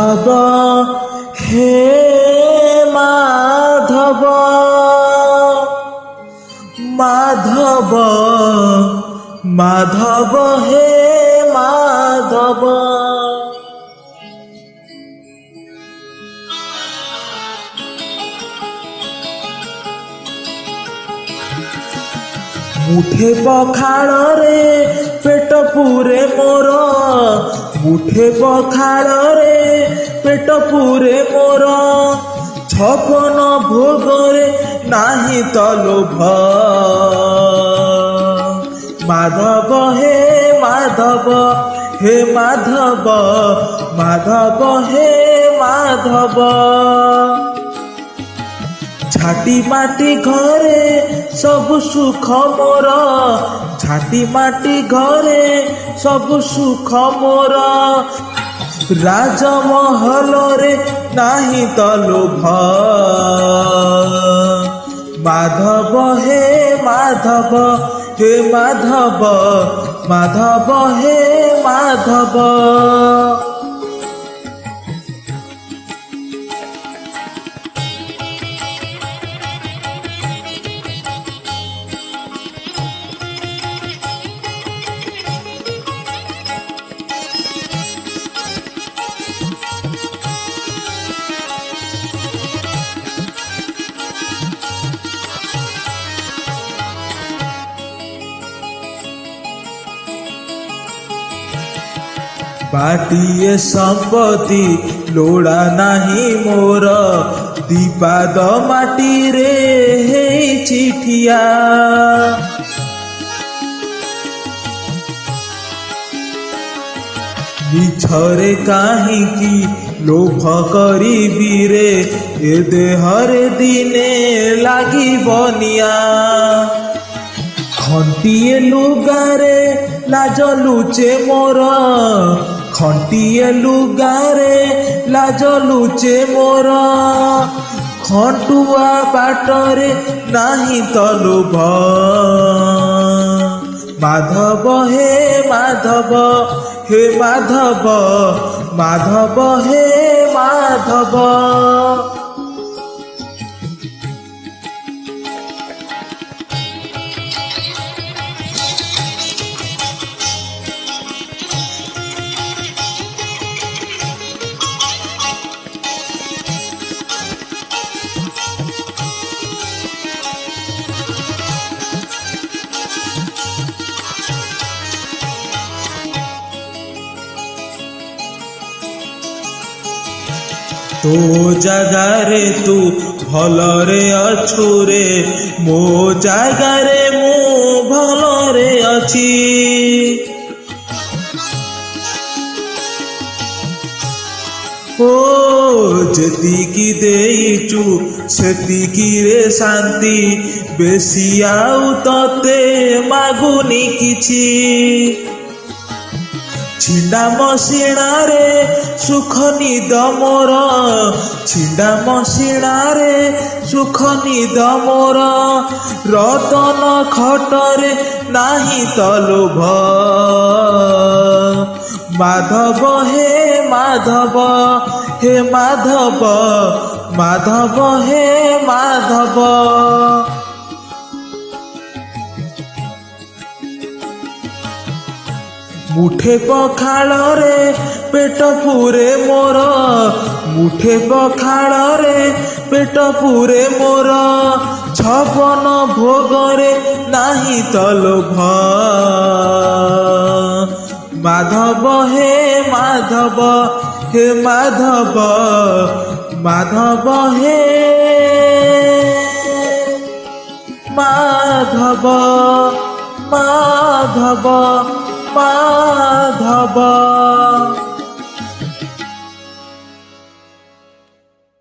মাধব হে মাধব মাধব মাধব হে মাধব। মুঠে পখাଳରେ পেট পুরে মোর, মুঠে পখাଳରେ পেট পুরে মোর, ଛପନ ଭୋଗରେ ନାହିଁ ତ ଲୋଭ। ମାଧବ ହେ ମାଧବ ହେ ମାଧବ ମାଧବ ହେ ମାଧବ। ଝାଟି ମାଟି ଘରେ ସବୁ ସୁଖ ମୋର, ଝାଟି ମାଟି ଘରେ ସବୁ ସୁଖ ମୋର, ରାଜମହଲରେ ନାହିଁ ତ ଲୋଭ। ମାଧବ ହେ ମାଧବ ହେ ମାଧବ ମାଧବ ହେ ମାଧବ। ବାଟିଏ ସମ୍ପତ୍ତି ଲୋଡ଼ା ନାହିଁ ମୋର, ଦିପାଦ ମାଟିରେ ହେଇଛି ଠିଆ। ମିଛରେ କାହିଁକି ଲୋଭ କରିବି ରେ, ଏ ଦେହରେ ଦିନେ ଲାଗିବ ନିଆଁ। ଖଣ୍ଟିଏ ଲୁଗାରେ ଲାଜ ଲୁଚେ ମୋର, ଖଣ୍ଟିଏ ଲୁଗାରେ ଲାଜ ଲୁଚେ ମୋର, ଖଣ୍ଟୁଆ ବାଟରେ ନାହିଁ ତ ଲୋଭ। ମାଧବ ହେ ମାଧବ ହେ ମାଧବ ମାଧବ ହେ ମାଧବ। ତୋ ଜାଗାରେ ତୁ ଭଲରେ ଅଛୁ ରେ, ମୋ ଜାଗାରେ ମୁଁ ଭଲରେ ଅଛି। ଓ ଯେତିକି ଦେଇଛୁ ସେତିକିରେ ଶାନ୍ତି, ବେଶୀ ଆଉ ତତେ ମାଗୁନି କିଛି। ଛିଣ୍ଡା ମସିଣାରେ ସୁଖ ନିଦ ମୋର, ଛିଣ୍ଡା ମସିଣାରେ ସୁଖ ନିଦ ମୋର, ରତନ ଖଟରେ ନାହିଁ ତ ଲୋଭ। ମାଧବ ହେ ମାଧବ ହେ ମାଧବ ମାଧବ ହେ ମାଧବ। ମୁଠେ ପଖାଳରେ ପେଟ ପୁରେ ମୋର, ମୁଠେ ପଖାଳରେ ପେଟ ପୁରେ ମୋର, ଛପନ ଭୋଗରେ ନାହିଁ ତ ଲୋଭ। ମାଧବ ହେ ମାଧବ ହେ ମାଧବ ମାଧବ ହେ ମାଧବ ମାଧବ ମାଧବ।